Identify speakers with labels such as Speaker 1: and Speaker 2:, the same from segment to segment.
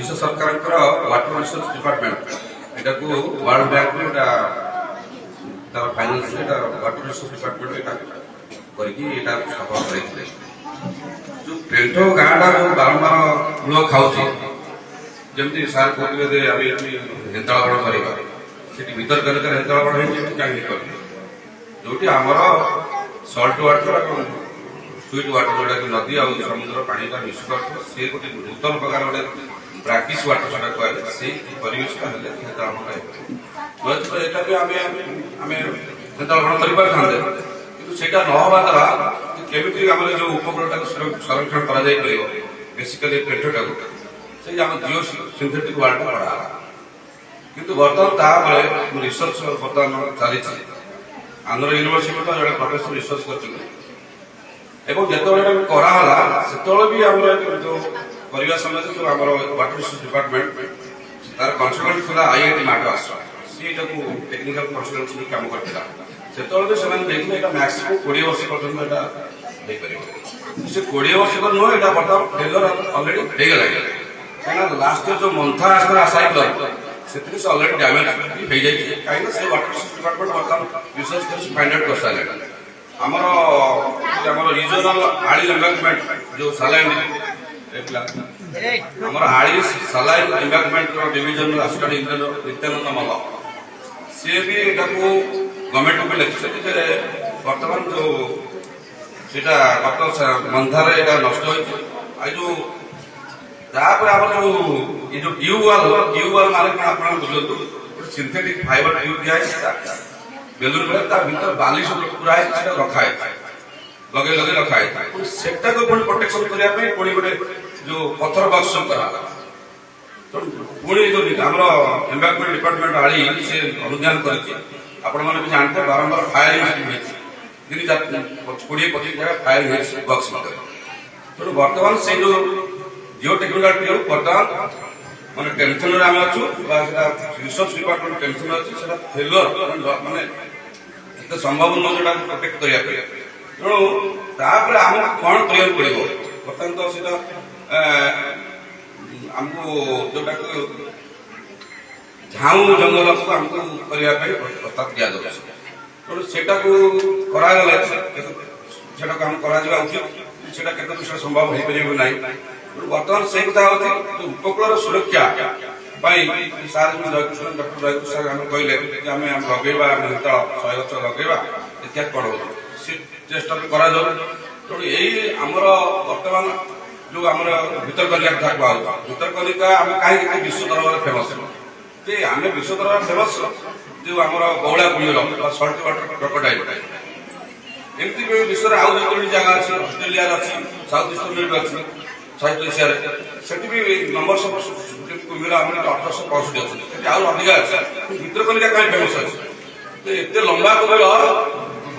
Speaker 1: ओडिशा सरकार water resource department यहाँ को वर्ल्ड बैंक में तार फाइनेंस वाटर रिसोर्स डिपार्टमेंट करके सफल कर जो पेंटो गाँटा जो बारंबार कूल खाऊँ जमी सार कहते हेताड़ करवा भर कलिकार हेताड़ कहीं जो आमर सल्ट वाटर और स्वीट वाटर जोटा कि नदी और समुद्र पानी का मिश्र सी गोटे नूतन प्रकार गोटे ब्राकिश वाटर जोटा कहे से परिवेश हेताड़ नहवा द्वारा केमी आम जो उपकूलटा संरक्षण कर बेसिकली पेट्रोटा से आम जिओ सिंथेटिक वाटर पढ़ा किंतु बर्तमान रिसर्च बर्तमान चली आंध्र यूनिवर्सिटी जो प्रोफेसर रिसर्च कर कराला से भी आम जो करने समय जो आम वाटर रिसोर्स डिपार्टमेंट तार कनसल्टेंट था आईआईटी माड्रास सी टेक्निकल कनसल्टेंट काम करता से देखिए मैक्सिमम 20 वर्ष पर्यटन से 20 वर्ष तो नुह यहाँ बर्तमान फेलर अलरेडी हो गला कहीं लास्ट जो मंथा साइक्लोन से अलरेडी डैमेज हो जाए कहीं से वाटर रिसोर्स डिपार्टमेंट बर्तमान रिसर्च कर फाइंड आउट कर सारे आमर रिजनल आड़ी एम्बांकमेंट जो सालाइन आमर आड़ी सालाइन एम्बांकमेंट डिविजन असिस्टेंट नित्यानंद मल सी भी गवर्नमेंट को लिखिं बर्तमान जो गत मंथार नष्ट हो आम जो ट्यूबवेल मारे आप बुझे सिंथेटिक फाइबर ट्यूब दिखाई बेलून भर बाली सब पूरा रखाए लगे लगे रखाए से प्रोटेक्शन करने गोटे जो पथर बक्स करा पुणी जो आम एम्बांकमेंट डिपार्टमेंट आड़ी से अनुधान कर जानते बारंबार फायरिंग 20-25 जगह फायरिंग बक्स तेणु बर्तमान से जो जिओ टेक्निकल टीम बर्तमान माने टेंशन आम अच्छु रिसर्च डिपार्टमेंट टेंशन अच्छे फेलुअर माने संभव नुह जो प्रोटेक्ट करने तेणु आम कौन करा पड़ो बर्तमान तो सीधा आमको जोटा झाऊ जंगल को आमको करने प्रस्ताव दि जाए तेणु से करागले आम करा उचित से संभव हो पार ना बर्तमान से कथा हूँ उपकूल सुरक्षा सार जयकृष्ण डॉक्टर जयकृष्ण सार आम कहले आम लगेगा हेताड़ 100 गछ लगेगा इत्यादि कौन हो चेष्टा करा तेणु यही आमर बर्तमान जो आम भितरकनिका कथा कह भितरकनिका आम कहीं विश्व दरबार फेमस जे आम विश्व दरबार फेमस जो आम बौला कुंडर सल्ट वाटर क्रोकोडाइल एमती भी विश्व आउ जो जगह अच्छी ऑस्ट्रेलिया अच्छी साउथ ईस्टर्न अच्छी साउथ एशिया से नंबर सब कुंभीर आम 1865 अच्छे आउ अधिका अच्छे भितरकनिका कहीं फेमस अच्छे एत लंबा कुंभीर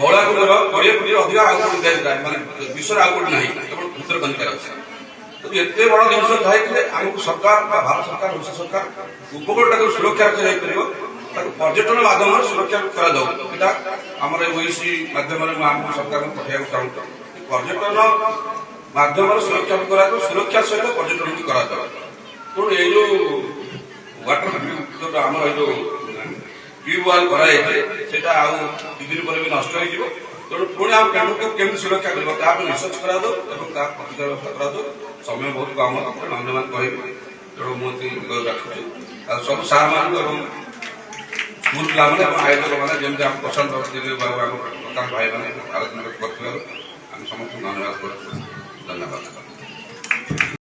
Speaker 1: बौला कुंभीर 20 फुट अधिका आउ मानते विश्व आउ कौटे ना केवल भितरकनिका अच्छे तो एत बड़ जिन थाई आमको सरकार भारत सरकार ओडिशा सरकार उपकूलटा सुरक्षा रखा पर्यटन माध्यम सुरक्षा करामर ओईसी माध्यम आम सरकार पठाइबा चाहूँ पर्यटन माध्यम सुरक्षा करा सुरक्षा सहित पर्यटन भी करा तेणु ये जो वाटर आम जो ट्यूबवेल कराइए आउ दिन पर भी नष्ट हो तेणु पुणी आम पेट्रोल को केमी सुरक्षा कर रिसर्च करा प्रतिकार व्यवस्था करा समय बहुत कम धन्यवाद कह तेणु मुझे रखुच्छी सब सार मान स्कूल पिला आयोजक मैंने जमी आम प्रशांत प्रधान भाई मैंने आलोचना कर समस्त धन्यवाद कर धन्यवाद।